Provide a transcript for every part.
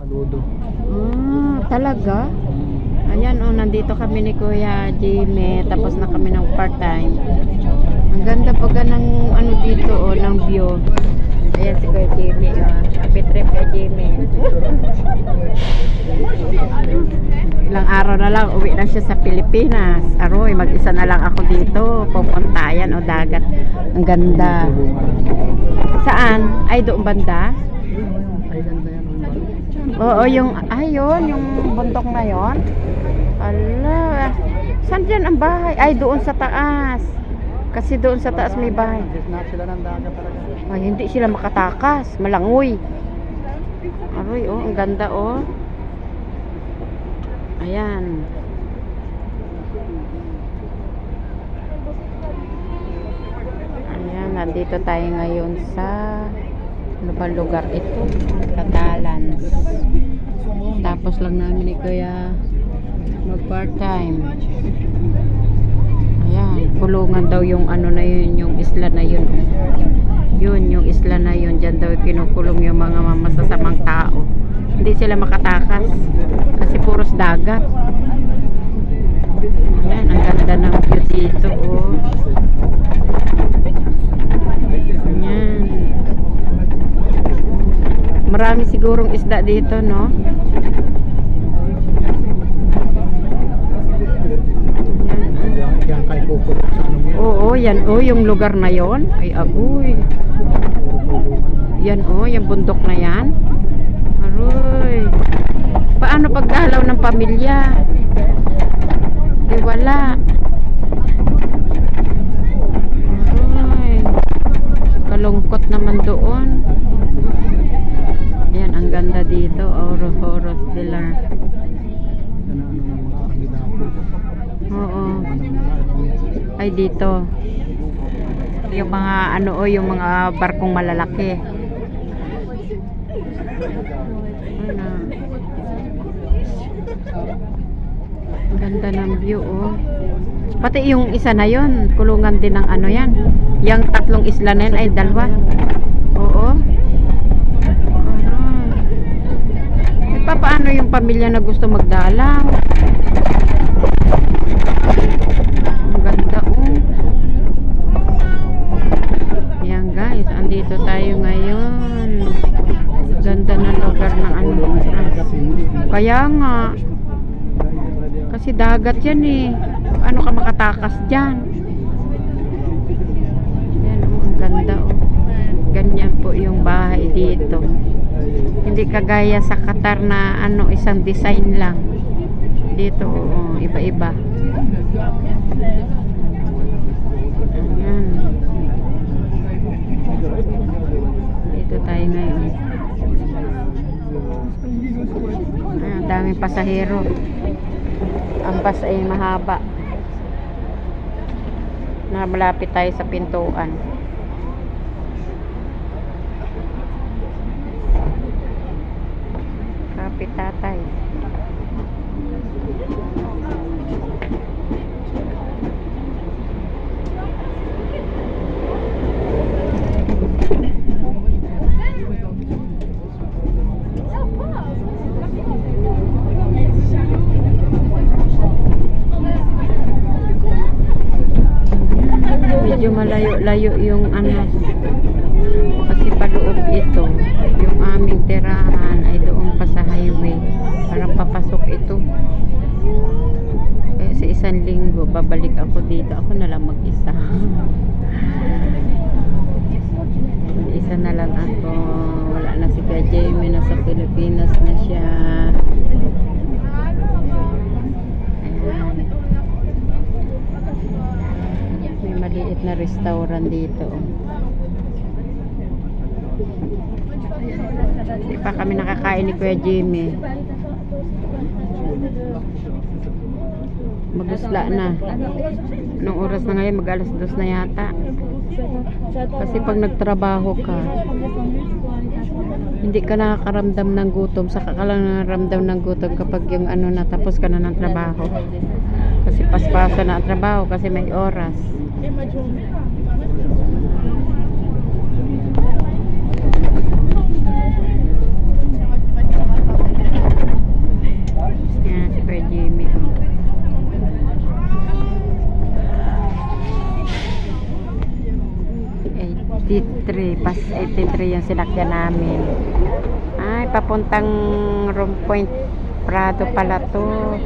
Paludo. Talaga? Ayan nandito kami ni Kuya Jimmy, tapos na kami ng part-time. Ang ganda pag ng ano dito ng view. Ayan si Kuya Jimmy, happy trip Kuya Jimmy. Ilang araw na lang uwi na siya sa Pilipinas. Aroy, mag-isa na lang ako dito. Pupunta yan dagat. Ang ganda. Saan? Ay, doon banda? Island na yan. Oo, yung bundok na yon. Ala, saan dyan ang bahay? Ay, doon sa taas. Kasi doon sa taas may bahay. Not sila ng dagat talaga. Ay, hindi sila makatakas. Malangoy. Aroy, ang ganda, Ayan. Ayan, nandito tayo ngayon sa ano ba lugar ito? Catalan. Tapos lang namin ni Kuya mag part-time. Ayan, kulungan daw yung ano na yun, yung isla na yun. Yun, yung isla na yun. Diyan daw kinukulong yung mga masasamang tao. Hindi sila makatakas kasi puros dagat. Ayan, ang ganda ng view dito, Ayan. Marami sigurong isda dito, no? Diyan kay kukulong sa ano yan. Oo, yan, yung lugar na yon. Ay, agoy. Yan, yung bundok na yan. Aroy. Paano pagdalaw ng pamilya? Di wala. Aroy. Kalungkot naman doon. Yan, ang ganda dito. Oros de la. Yan ang ano ng mga kandidato. Oo. Ay, dito. Yung mga yung mga barkong malalaki. Ano? Ang ganda ng view, Pati yung isa na yon, kulungan din ng ano yan. Yung tatlong isla na yan ay dalawa. Oo. Paano yung pamilya na gusto magdalaw? Ang ganda, Yan guys, andito tayo ngayon. Ganda ng lugar ng ano. Kaya nga. Kasi dagat yan Ano ka makatakas dyan? Yan ang ganda Ganyan po yung bahay dito. Hindi kagaya sa Qatar na isang design lang. Dito iba-iba. Ayan. Dito tayo ngayon. Ang daming pasahero. Ang bus ay mahaba. Malapit tayo sa pintuan. Kapit tatay. Medyo malayo-layo yung kasi paloob ito. Yung aming tirahan ay doon pa sa highway. Parang papasok ito. Kaya sa isang linggo babalik ako dito. Ako na lang mag-isa. Isa na lang ako. Wala na si Kuya Jamie, nasa Pilipinas na siya. Maliit na restaurant dito. Hindi pa kami nakakain ni Kuya Jimmy. Magusla na. Anong oras na ngayon? Mag-alas 2 na yata. Kasi pag nagtrabaho ka, hindi ka nakakaramdam ng gutom. Saka ka lang nakaramdam ng gutom kapag yung natapos ka na ng trabaho. Kasi paspasa na ang trabaho kasi may oras. 83. Pas 83 yung sinakyan namin. Ay, papuntang Room Point Prado pala to.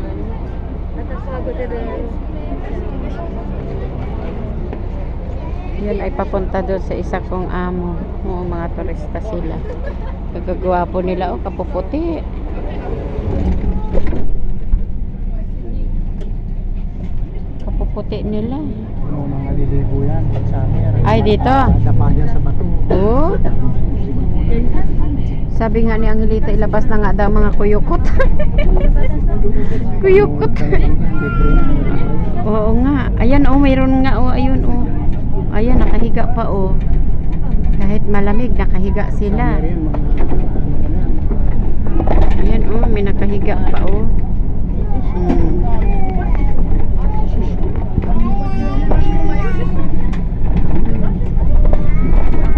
Yan ay papunta doon sa isa kong amo. Oo, mga turista sila. Kagagwapo nila, oh, kapuputi. Kapuputi nila. Ano mga liligo yan, summer. Ay, dito? Dapa dyan sa bato. Oh. Sabi nga ni Angelita, ilabas na nga daw mga kuyukot. Kuyukot. Oo nga. Ayan, oh, mayroon nga, oh, ayun, oh. Ayan, nakahiga pa, oh. Kahit malamig, nakahiga sila. Ayan, oh, may nakahiga pa, oh.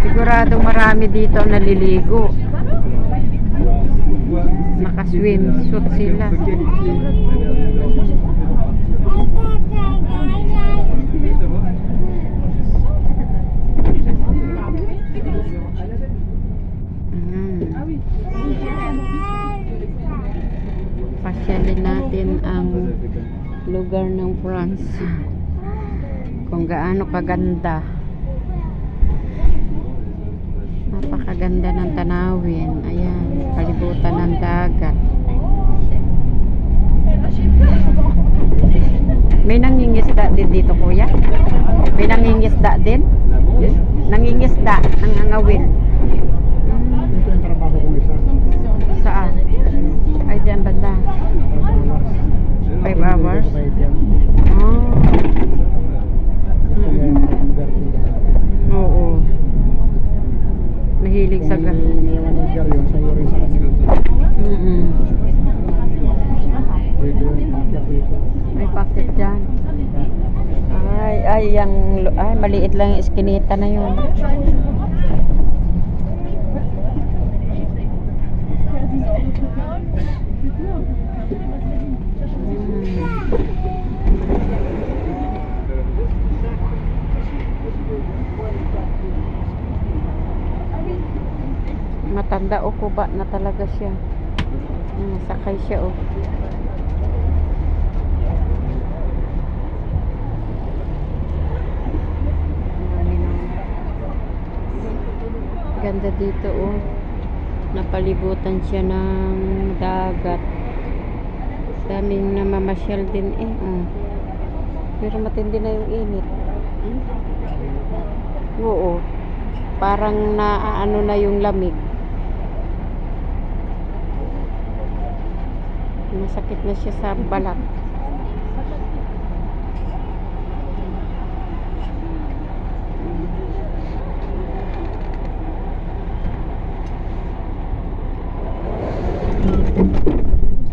Sigurado marami dito naliligo. Naka-swimsuit sila. Pasyalin natin ang lugar ng France. Kung gaano kaganda. Napakaganda ng tanawin. Ayan, palibutan ng dagat. May nangingisda din dito, kuya? May nangingisda din? Nangingisda, nangangawin. Ito yung trabaho kong isa. Saan? Ay, dyan banda. 5 hours? Oh. Oo. Mahilig sa Kung may manager yun, sa'yo rin sa kanila. Pwede yun, packet dito. May packet dyan. Ay, maliit lang yung iskinita na yun. Matanda o kuba na talaga siya. Sakay siya, oh. Ganda dito, oh. Napalibutan siya ng dagat. Daming namamasyal din, eh. Oh. Pero matindi na yung init. Oo. Parang naaano na yung lamig. Masakit na siya sa balat.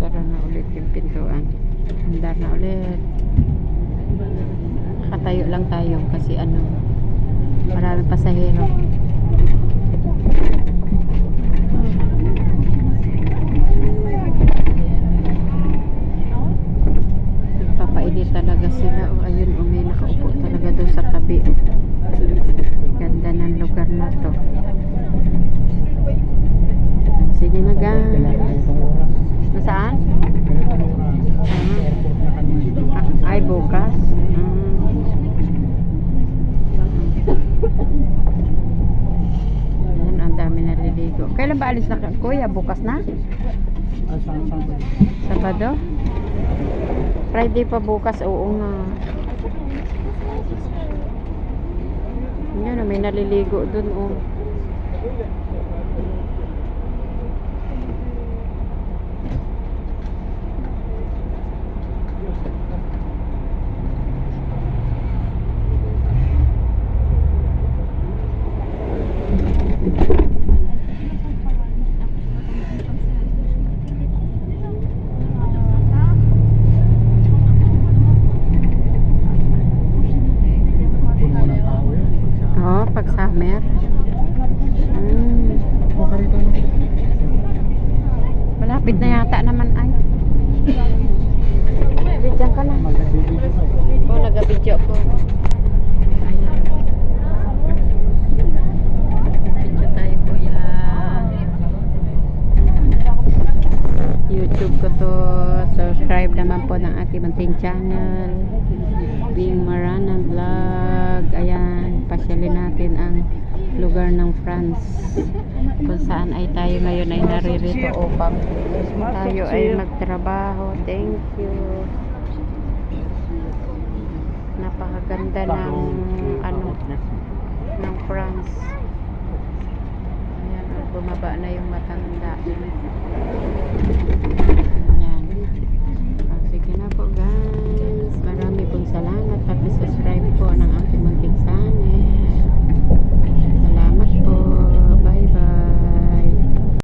Sara na ulit yung pintuan. Handa na ulit. Nakatayo lang tayo kasi ano, maraming pasahero. Papainit talaga sila. O, ayun, may nakaupo talaga doon sa tabi. Ganda ng lugar na to. Sige na, guys. Nasaan? Ay, bukas. Ayan, ang dami naliligo. Kailan ba alis na kuya? Bukas na? Sabado? Friday pa bukas, oo nga. Yan, may naliligo dun, oh. Pag summer. Malapit na yata naman ay. Diyan ka na. Oh, nag-video ko. Ayan. YouTube ko to. Subscribe naman po ng aking munting channel, Bing Marana Vlog. Ayan, pasyalin natin ang lugar ng France kung saan ay tayo ngayon ay naririto upang tayo ay magtrabaho. Thank you. Napakaganda ng ng France. Ayan, bumaba na yung matang